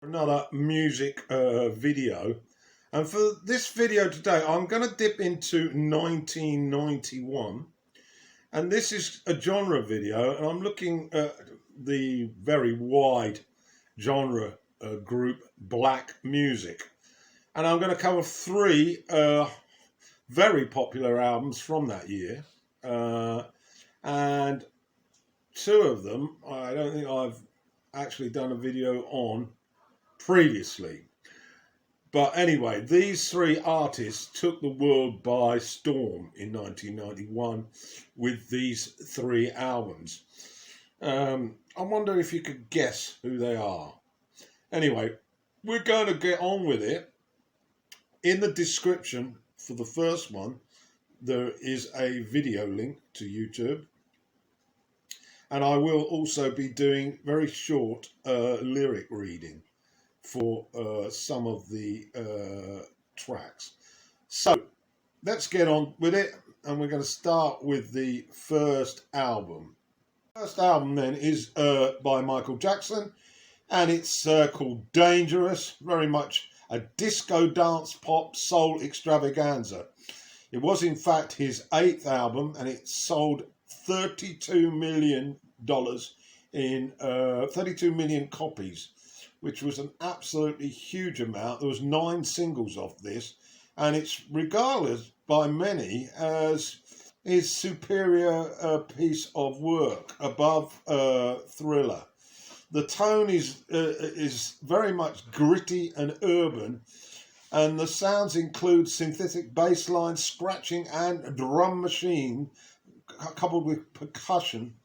Another music video, and for this video today I'm going to dip into 1991, and this is a genre video, and I'm looking at the very wide genre group black music, and I'm going to cover three very popular albums from that year, and two of them I don't think I've actually done a video on previously. But anyway, these three artists took the world by storm in 1991 with these three albums. I wonder if you could guess who they are. Anyway, we're going to get on with it. In the description for the first one, there is a video link to YouTube. And I will also be doing very short lyric reading for some of the tracks. So let's get on with it, and we're going to start with the first album. The first album then is by Michael Jackson, and it's called Dangerous, very much a disco dance pop soul extravaganza. It was in fact his 8th album, and it sold $32 million in 32 million copies, which was an absolutely huge amount. There was 9 singles of this, and it's regarded by many as his superior piece of work above Thriller. The tone is very much gritty and urban, and the sounds include synthetic bass line, scratching and drum machine coupled with percussion.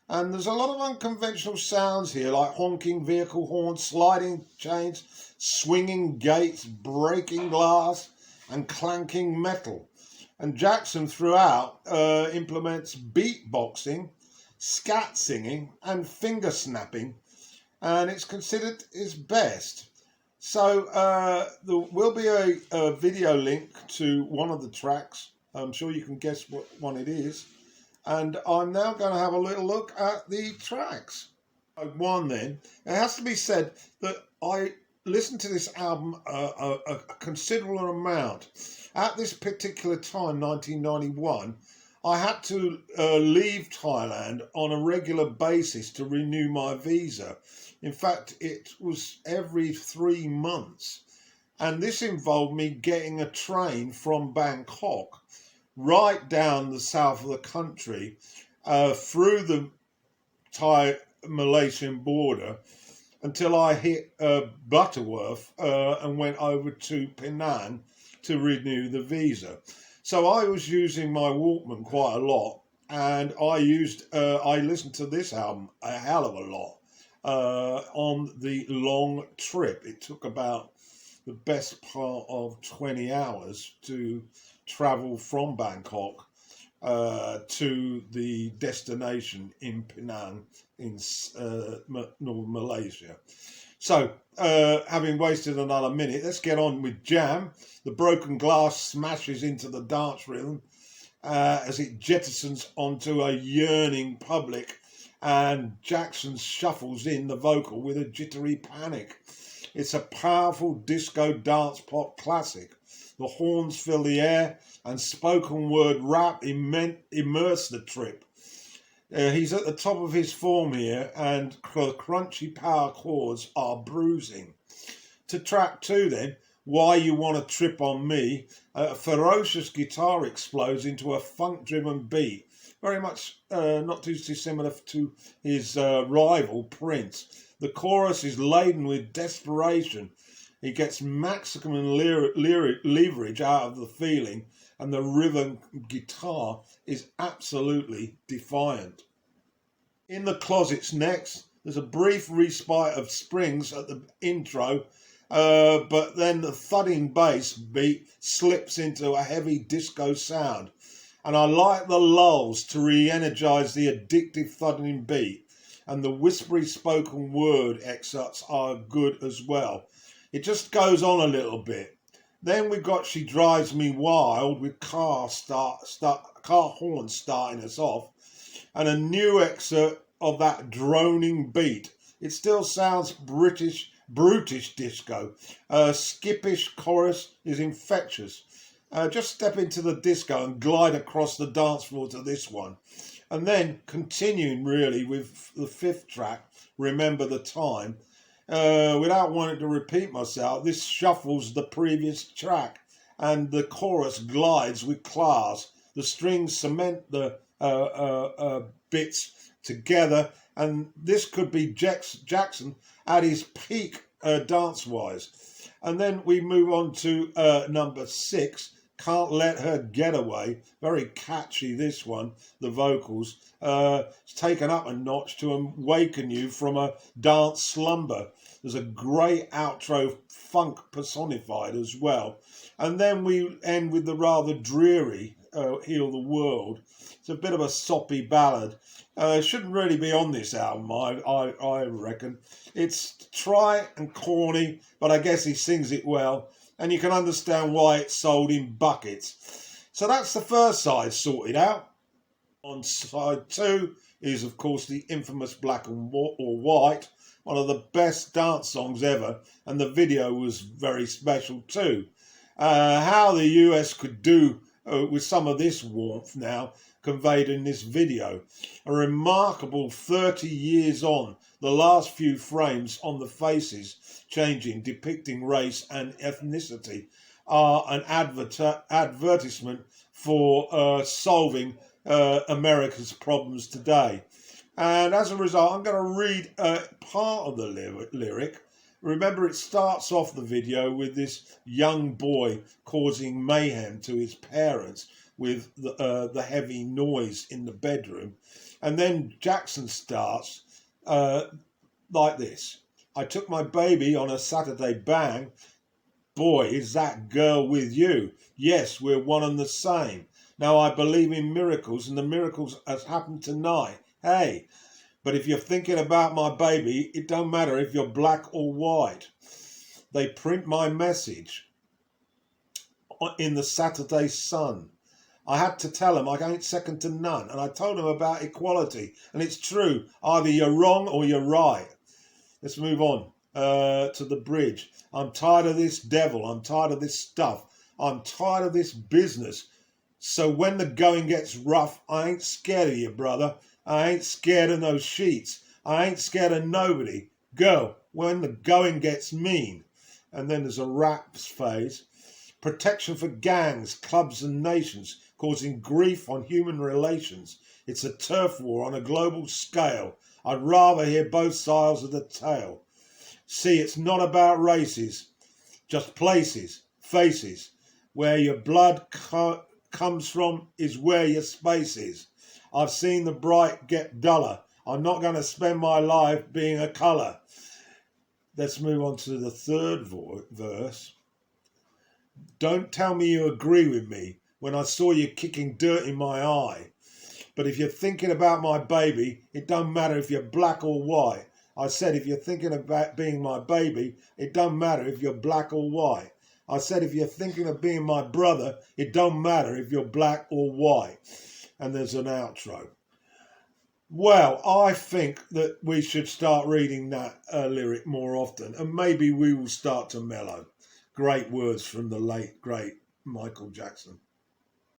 And there's a lot of unconventional sounds here, like honking vehicle horns, sliding chains, swinging gates, breaking glass, and clanking metal. And Jackson throughout implements beatboxing, scat singing, and finger snapping, and it's considered his best. So there will be a video link to one of the tracks. I'm sure you can guess what one it is. And I'm now going to have a little look at the tracks. One then, it has to be said that I listened to this album a considerable amount. At this particular time, 1991, I had to leave Thailand on a regular basis to renew my visa. In fact, it was every 3 months. And this involved me getting a train from Bangkok right down the south of the country, through the Thai-Malaysian border until I hit Butterworth and went over to Penang to renew the visa. So I was using my Walkman quite a lot, and I listened to this album a hell of a lot on the long trip. It took about the best part of 20 hours to travel from Bangkok to the destination in Penang in Northern Malaysia. So, having wasted another minute, let's get on with Jam. The broken glass smashes into the dance rhythm as it jettisons onto a yearning public, and Jackson shuffles in the vocal with a jittery panic. It's a powerful disco dance pop classic. The horns fill the air, and spoken word rap immerse the trip. He's at the top of his form here, and the crunchy power chords are bruising. To track 2 then, Why You Wanna Trip on Me, a ferocious guitar explodes into a funk-driven beat, very much not too dissimilar to his rival Prince. The chorus is laden with desperation. He gets maximum leverage out of the feeling, and the rhythm guitar is absolutely defiant. In the Closets next, there's a brief respite of springs at the intro, but then the thudding bass beat slips into a heavy disco sound. And I like the lulls to re-energize the addictive thudding beat, and the whispery spoken word excerpts are good as well. It just goes on a little bit. Then we've got She Drives Me Wild with car horns starting us off, and a new excerpt of that droning beat. It still sounds British brutish disco. Skippish chorus is infectious. Just step into the disco and glide across the dance floor to this one. And then continuing really with the fifth track, Remember the Time. Without wanting to repeat myself, this shuffles the previous track and the chorus glides with class. The strings cement the bits together, and this could be Jackson at his peak dance-wise. And then we move on to number 6, Can't Let Her Get Away. Very catchy, this one, the vocals. It's taken up a notch to awaken you from a dance slumber. There's a great outro funk personified as well. And then we end with the rather dreary Heal the World. It's a bit of a soppy ballad. It shouldn't really be on this album, I reckon. It's trite and corny, but I guess he sings it well, and you can understand why it's sold in buckets. So that's the first side sorted out. On side 2 is, of course, the infamous Black or White, one of the best dance songs ever, and the video was very special too. How the US could do with some of this warmth now conveyed in this video. A remarkable 30 years on, the last few frames on the faces changing, depicting race and ethnicity, are an advertisement for solving America's problems today. And as a result, I'm going to read part of the lyric. Remember, it starts off the video with this young boy causing mayhem to his parents with the heavy noise in the bedroom. And then Jackson starts like this. I took my baby on a Saturday bang. Boy, is that girl with you. Yes, we're one and the same. Now I believe in miracles, and the miracles has happened tonight. Hey, but if you're thinking about my baby, it don't matter if you're black or white. They print my message in the Saturday Sun. I had to tell them I ain't second to none, and I told them about equality, and it's true. Either you're wrong or you're right. Let's move on to the bridge. I'm tired of this devil. I'm tired of this stuff. I'm tired of this business. So when the going gets rough, I ain't scared of you, brother. I ain't scared of no sheets. I ain't scared of nobody. Girl, when the going gets mean. And then there's a rap phase. Protection for gangs, clubs and nations, causing grief on human relations. It's a turf war on a global scale. I'd rather hear both sides of the tale. See, it's not about races, just places, faces. Where your blood comes from is where your space is. I've seen the bright get duller. I'm not going to spend my life being a colour. Let's move on to the third verse. Don't tell me you agree with me when I saw you kicking dirt in my eye. But if you're thinking about my baby, it don't matter if you're black or white. I said if you're thinking about being my baby, it don't matter if you're black or white. I said if you're thinking of being my brother, it don't matter if you're black or white. And there's an outro. Well, I think that we should start reading that lyric more often, and maybe we will start to mellow. Great words from the late, great Michael Jackson.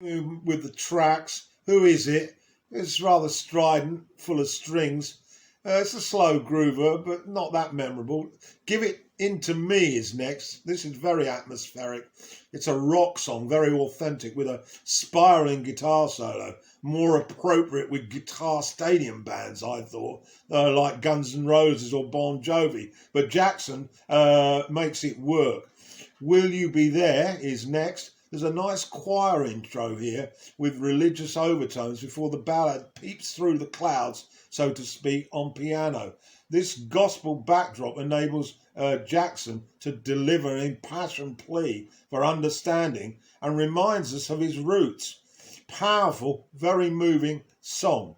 With the tracks, Who Is It? It's rather strident, full of strings. It's a slow groover, but not that memorable. Give It Into Me is next. This is very atmospheric. It's a rock song, very authentic, with a spiralling guitar solo. More appropriate with guitar stadium bands, I thought, like Guns N' Roses or Bon Jovi. But Jackson makes it work. Will You Be There is next. There's a nice choir intro here with religious overtones before the ballad peeps through the clouds, so to speak, on piano. This gospel backdrop enables Jackson to deliver an impassioned plea for understanding and reminds us of his roots. Powerful, very moving song.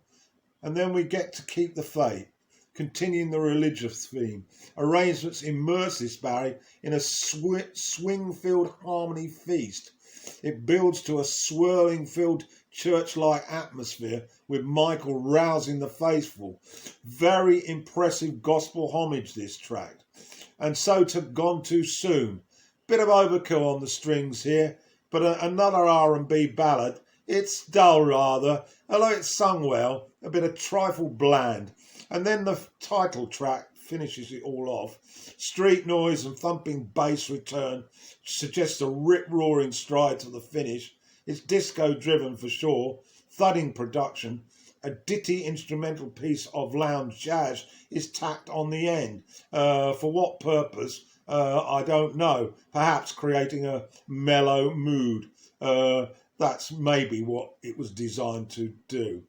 And then we get to Keep the Faith, continuing the religious theme. Arrangements immerse this Barry in a swing-filled harmony feast. It builds to a swirling-filled church-like atmosphere with Michael rousing the faithful. Very impressive gospel homage, this track. And so to Gone Too Soon. Bit of overkill on the strings here, but another R&B ballad. It's dull rather, although it's sung well, a bit of trifle bland. And then the title track finishes it all off. Street noise and thumping bass return suggests a rip-roaring stride to the finish. It's disco-driven for sure, thudding production. A ditty instrumental piece of lounge jazz is tacked on the end. For what purpose, I don't know. Perhaps creating a mellow mood. That's maybe what it was designed to do.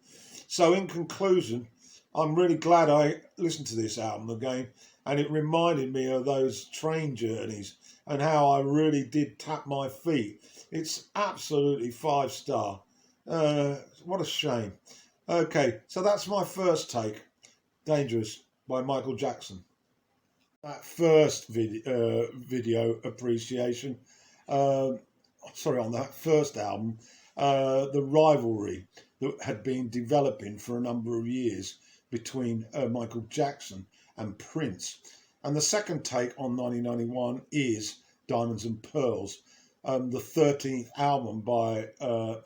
So in conclusion, I'm really glad I listened to this album again, and it reminded me of those train journeys and how I really did tap my feet. It's absolutely 5-star. What a shame. Okay, so that's my first take, Dangerous by Michael Jackson. That first video appreciation, on that first album, the rivalry that had been developing for a number of years between Michael Jackson and Prince. And the second take on 1991 is Diamonds and Pearls, the 13th album by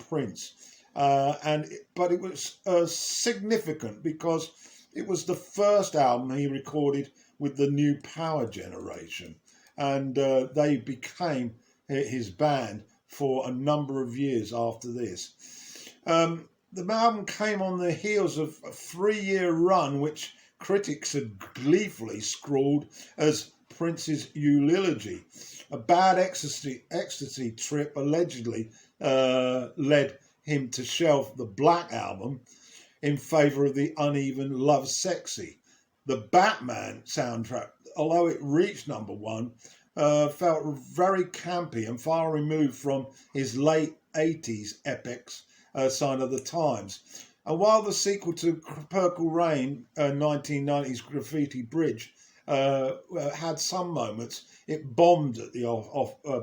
Prince. But it was significant because it was the first album he recorded with the New Power generation, and they became his band for a number of years after this. The album came on the heels of a 3-year run which critics had gleefully scrawled as Prince's eulogy. A bad ecstasy trip allegedly led him to shelf the Black Album in favour of the uneven Love Sexy. The Batman soundtrack, although it reached #1, felt very campy and far removed from his late 80s epics, Sign of the Times. And while the sequel to Purple Rain, 1990's Graffiti Bridge, had some moments, it bombed at the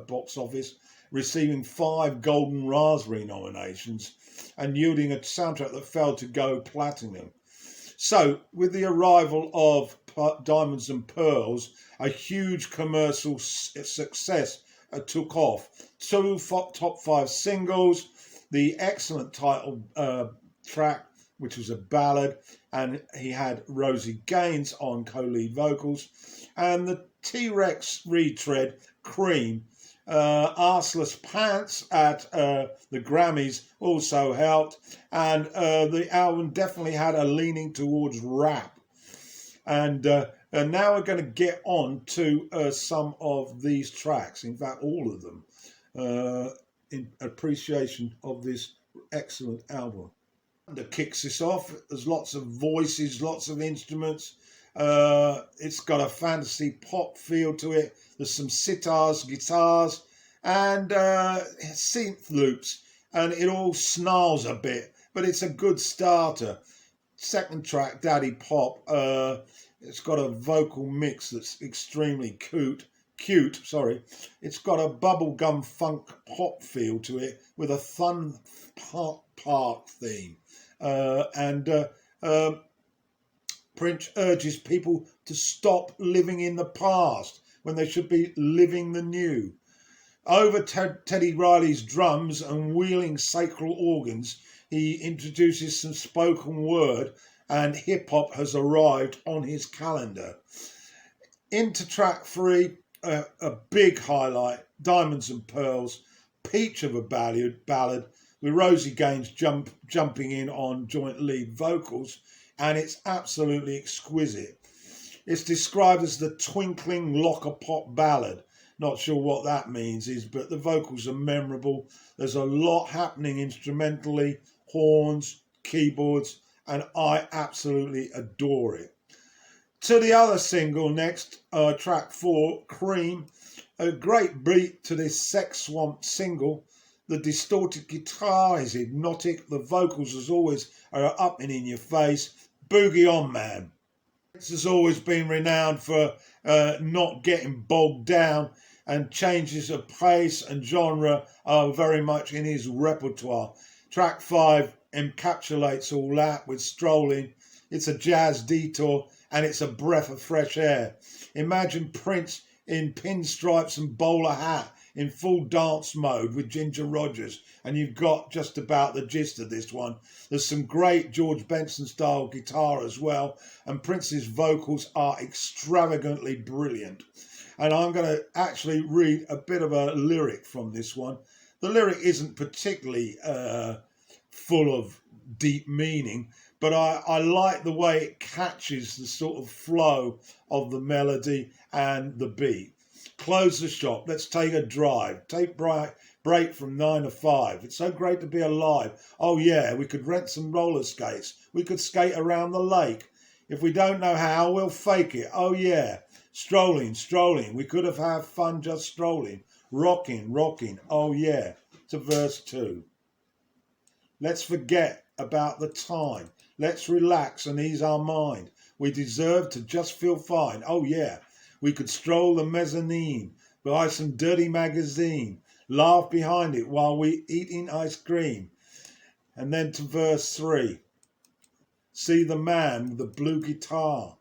box office, receiving 5 Golden Raspberry nominations and yielding a soundtrack that failed to go platinum. So, with the arrival of Diamonds and Pearls, a huge commercial success took off. 2 top 5 singles, the excellent title track, which was a ballad, and he had Rosie Gaines on co-lead vocals, and the T-Rex retread, Cream. Arseless Pants at the Grammys also helped, and the album definitely had a leaning towards rap. And now we're going to get on to some of these tracks, in fact all of them, in appreciation of this excellent album. That kicks this off. There's lots of voices, lots of instruments. It's got a fantasy pop feel to it. There's some sitars, guitars, and synth loops, and it all snarls a bit, but it's a good starter. Second track, Daddy Pop, it's got a vocal mix that's extremely cute. It's got a bubblegum funk pop feel to it with a fun park theme. Prince urges people to stop living in the past when they should be living the new. Over Teddy Riley's drums and wheeling sacral organs, he introduces some spoken word, and hip-hop has arrived on his calendar. Into track 3, a big highlight, Diamonds and Pearls, peach of a ballad with Rosie Gaines jumping in on joint lead vocals, and it's absolutely exquisite. It's described as the twinkling locker pop ballad. Not sure what that means, but the vocals are memorable. There's a lot happening instrumentally, horns, keyboards, and I absolutely adore it. To the other single next, track 4, Cream. A great beat to this Sex Swamp single. The distorted guitar is hypnotic. The vocals, as always, are up and in your face. Boogie on, man. This has always been renowned for not getting bogged down, and changes of pace and genre are very much in his repertoire. Track 5 encapsulates all that with Strolling. It's a jazz detour and it's a breath of fresh air. Imagine Prince in pinstripes and bowler hat in full dance mode with Ginger Rogers, and you've got just about the gist of this one. There's some great George Benson style guitar as well, and Prince's vocals are extravagantly brilliant. And I'm going to actually read a bit of a lyric from this one. The lyric isn't particularly full of deep meaning, but I like the way it catches the sort of flow of the melody and the beat. Close the shop, let's take a drive. Take break from 9 to 5. It's so great to be alive. Oh yeah, we could rent some roller skates. We could skate around the lake. If we don't know how, we'll fake it. Oh yeah. Strolling, strolling. We could have had fun just strolling. Rocking, rocking. Oh yeah. To verse 2. Let's forget about the time. Let's relax and ease our mind. We deserve to just feel fine. Oh yeah. We could stroll the mezzanine, buy some dirty magazine, laugh behind it while we eating ice cream. And then to verse 3. See the man with the blue guitar.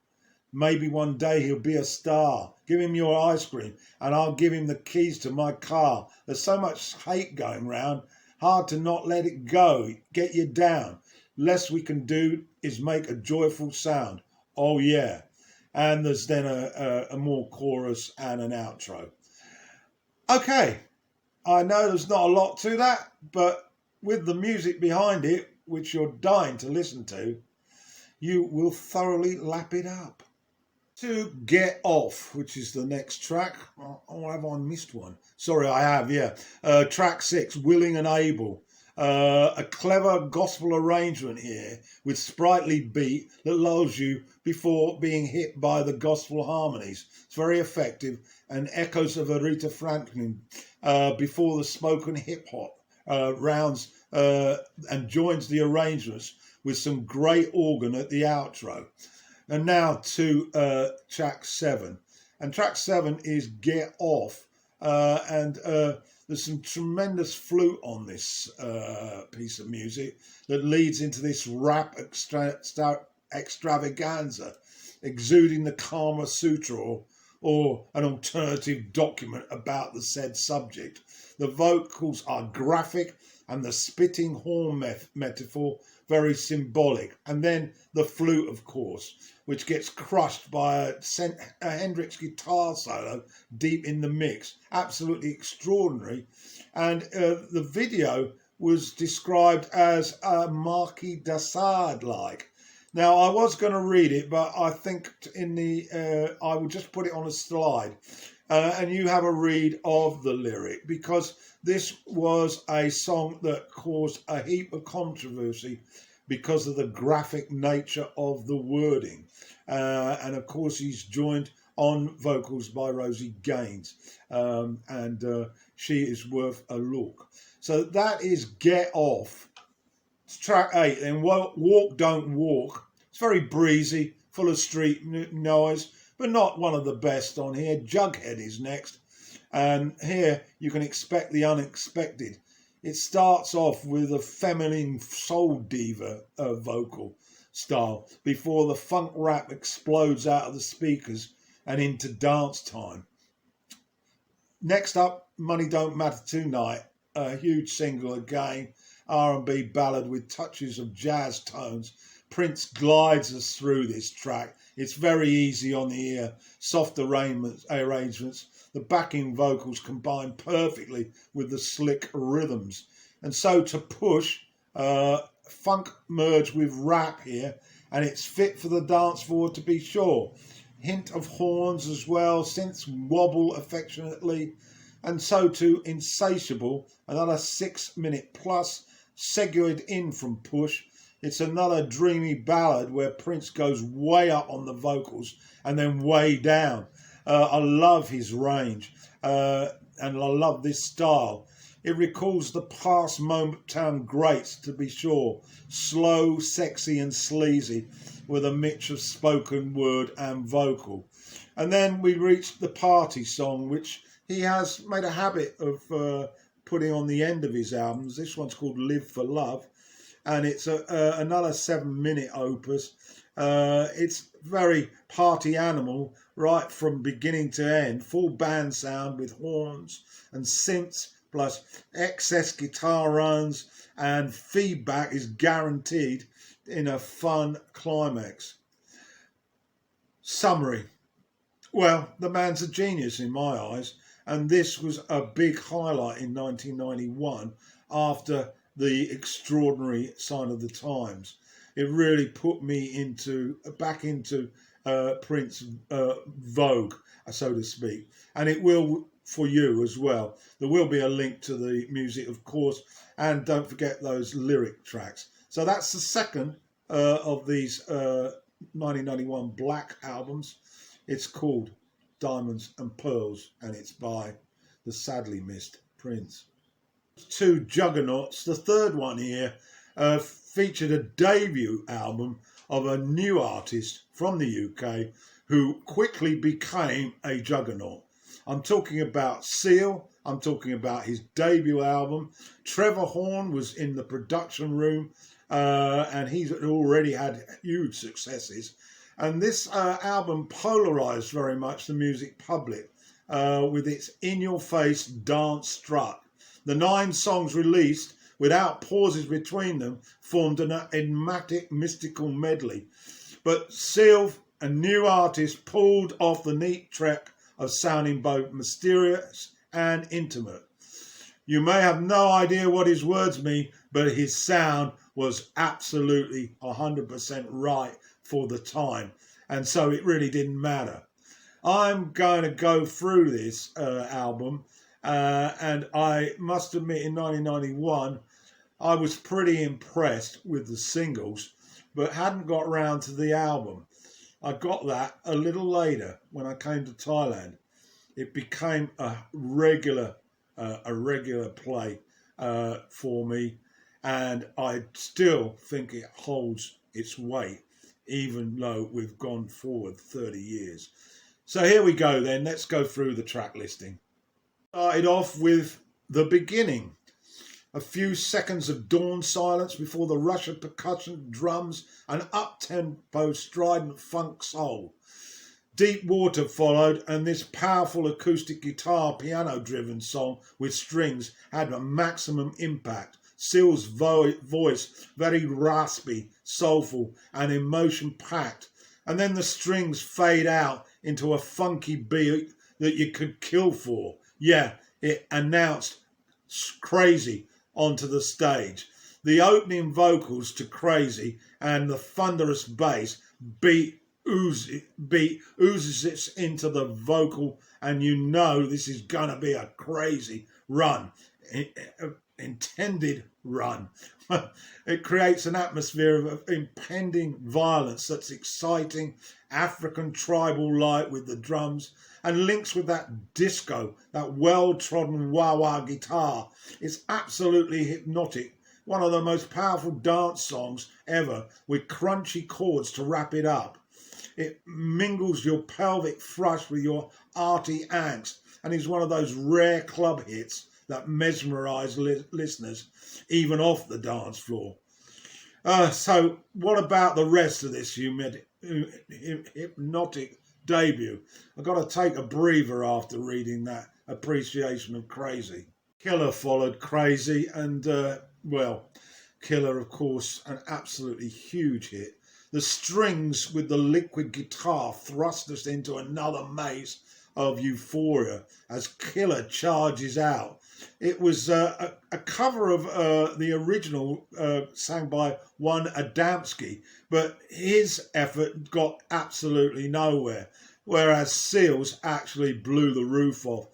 Maybe one day he'll be a star. Give him your ice cream and I'll give him the keys to my car. There's so much hate going round. Hard to not let it go. Get you down. Less we can do is make a joyful sound. Oh yeah. And there's then a more chorus and an outro. Okay, I know there's not a lot to that, but with the music behind it, which you're dying to listen to, you will thoroughly lap it up. To Get Off, which is the next track. Oh, have I missed one? Sorry, I have, yeah. Track 6, Willing and Able. A clever gospel arrangement here with sprightly beat that lulls you before being hit by the gospel harmonies. It's very effective and echoes of Aretha Franklin before the spoken hip hop rounds and joins the arrangements with some great organ at the outro. And now to track 7. And track 7 is Get Off. There's some tremendous flute on this piece of music that leads into this rap extravaganza, exuding the Kama Sutra or an alternative document about the said subject. The vocals are graphic and the spitting horn metaphor very symbolic. And then the flute, of course, which gets crushed by a Hendrix guitar solo deep in the mix. Absolutely extraordinary. And the video was described as Marquis de Sade-like. Now, I was going to read it, but I think I will just put it on a slide. And you have a read of the lyric, because this was a song that caused a heap of controversy because of the graphic nature of the wording. And of course, he's joined on vocals by Rosie Gaines, and she is worth a look. So that is Get Off. It's track 8. Then Walk Don't Walk. It's very breezy, full of street noise, but not one of the best on here. Jughead is next, and here you can expect the unexpected. It starts off with a feminine soul diva vocal style before the funk rap explodes out of the speakers and into dance time. Next up, Money Don't Matter Tonight, a huge single again, R&B ballad with touches of jazz tones. Prince glides us through this track. It's very easy on the ear, soft arrangements. The backing vocals combine perfectly with the slick rhythms. And so to Push, funk merged with rap here, and it's fit for the dance floor to be sure. Hint of horns as well, synths wobble affectionately. And so to Insatiable, another 6 minute plus, segued in from Push. It's another dreamy ballad where Prince goes way up on the vocals and then way down. I love his range and I love this style. It recalls the past Motown greats, to be sure. Slow, sexy and sleazy with a mix of spoken word and vocal. And then we reached the party song, which he has made a habit of putting on the end of his albums. This one's called Live for Love, and it's another 7-minute opus. It's very party animal right from beginning to end. Full band sound with horns and synths plus excess guitar runs, and feedback is guaranteed in a fun climax. Summary. Well, the man's a genius in my eyes, and this was a big highlight in 1991 after the extraordinary Sign of the Times. It really put me back into Prince vogue, so to speak, and it will for you as well. There will be a link to the music, of course, and don't forget those lyric tracks. So that's the second of these 1991 Black albums. It's called Diamonds and Pearls, and it's by the sadly missed Prince. Two juggernauts. The third one here featured a debut album of a new artist from the UK who quickly became a juggernaut. I'm talking about Seal. I'm talking about his debut album. Trevor Horn was in the production room, and he's already had huge successes. And this album polarised very much the music public with its in-your-face dance strut. The 9 songs released, without pauses between them, formed an enigmatic, mystical medley. But Seal, a new artist, pulled off the neat trick of sounding both mysterious and intimate. You may have no idea what his words mean, but his sound was absolutely 100% right for the time, and so it really didn't matter. I'm going to go through this album, and I must admit in 1991 I was pretty impressed with the singles, but hadn't got round to the album. I got that a little later when I came to Thailand. It became a regular play for me, and I still think it holds its weight, even though we've gone forward 30 years. So here we go then, let's go through the track listing. Started off with The Beginning. A few seconds of dawn silence before the rush of percussion, drums, and up-tempo strident funk soul. Deep Water followed, and this powerful acoustic guitar piano-driven song with strings had a maximum impact. Seal's voice, very raspy, soulful, and emotion-packed. And then the strings fade out into a funky beat that you could kill for. Yeah, it announced Crazy onto the stage. The opening vocals to Crazy and the thunderous bass oozes it into the vocal, and you know this is going to be a crazy run. Intended run. It creates an atmosphere of impending violence that's exciting, African tribal light with the drums, and links with that disco, that well-trodden wah-wah guitar. It's absolutely hypnotic. One of the most powerful dance songs ever, with crunchy chords to wrap it up. It mingles your pelvic thrush with your arty angst, and is one of those rare club hits that mesmerise listeners, even off the dance floor. So what about the rest of this hypnotic debut? I've got to take a breather after reading that appreciation of Crazy. Killer followed Crazy, and Killer, of course, an absolutely huge hit. The strings with the liquid guitar thrust us into another maze of euphoria as Killer charges out. It was a cover of the original sang by one Adamski, but his effort got absolutely nowhere, whereas Seal's actually blew the roof off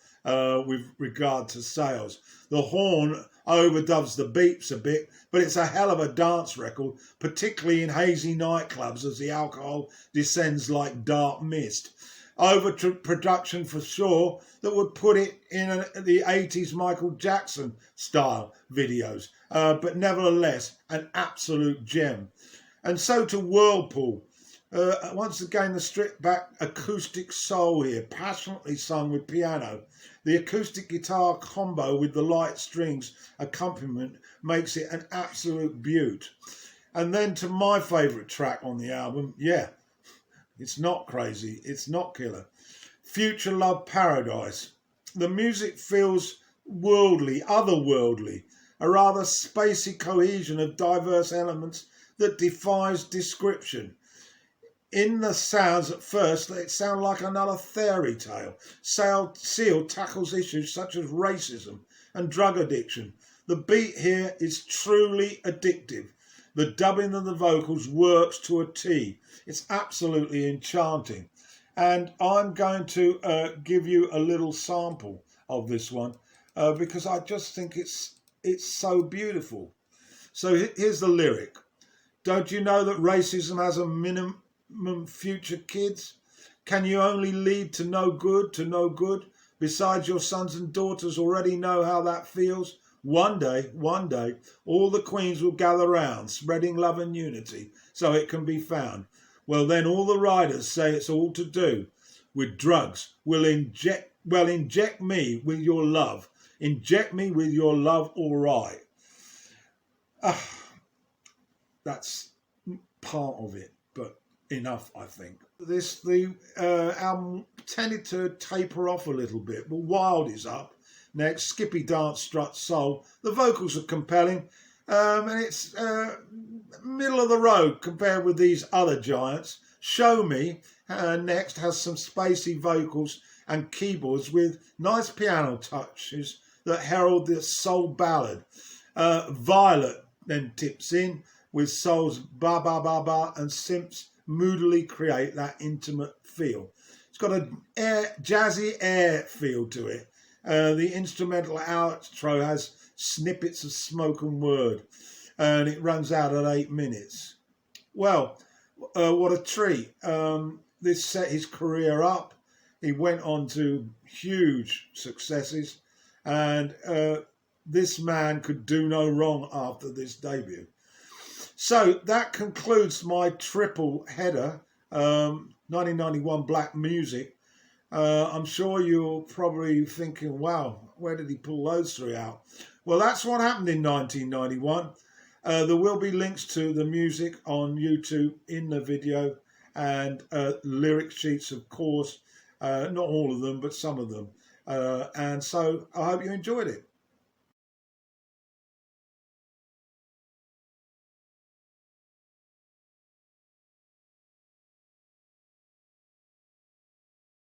with regard to sales. The horn overdubs the beeps a bit, but it's a hell of a dance record, particularly in hazy nightclubs as the alcohol descends like dark mist. Overproduction for sure, that would put it in the 80s Michael Jackson style videos, but nevertheless an absolute gem. And so to Whirlpool. Once again, the stripped back acoustic soul here, passionately sung with piano. The acoustic guitar combo with the light strings accompaniment makes it an absolute beaut. And then to my favourite track on the album, yeah, it's not crazy, it's not killer. Future Love Paradise. The music feels worldly, otherworldly, a rather spacey cohesion of diverse elements that defies description. In the sounds at first, they sound like another fairy tale. Seal tackles issues such as racism and drug addiction. The beat here is truly addictive. The dubbing of the vocals works to a T. It's absolutely enchanting. And I'm going to give you a little sample of this one because I just think it's so beautiful. So here's the lyric. Don't you know that racism has a minimum future, kids? Can you only lead to no good? Besides, your sons and daughters already know how that feels. One day, all the queens will gather round, spreading love and unity, so it can be found. Well, then all the riders say it's all to do with drugs. Inject me with your love. Inject me with your love, all right. That's part of it, but enough, I think. The album tended to taper off a little bit, but Wild is up next. Skippy Dance Strut Soul. The vocals are compelling, and it's middle of the road compared with these other giants. Show Me next has some spacey vocals and keyboards with nice piano touches that herald the soul ballad. Violet then tips in with soul's ba ba ba ba, and synths moodily create that intimate feel. It's got a jazzy air feel to it. The instrumental outro has snippets of spoken word, and it runs out at 8 minutes. Well, what a treat. This set his career up. He went on to huge successes, and this man could do no wrong after this debut. So that concludes my triple header, 1991 Black Music. I'm sure you're probably thinking, wow, where did he pull those three out? Well, that's what happened in 1991. There will be links to the music on YouTube in the video, and lyric sheets, of course, not all of them, but some of them. And so I hope you enjoyed it.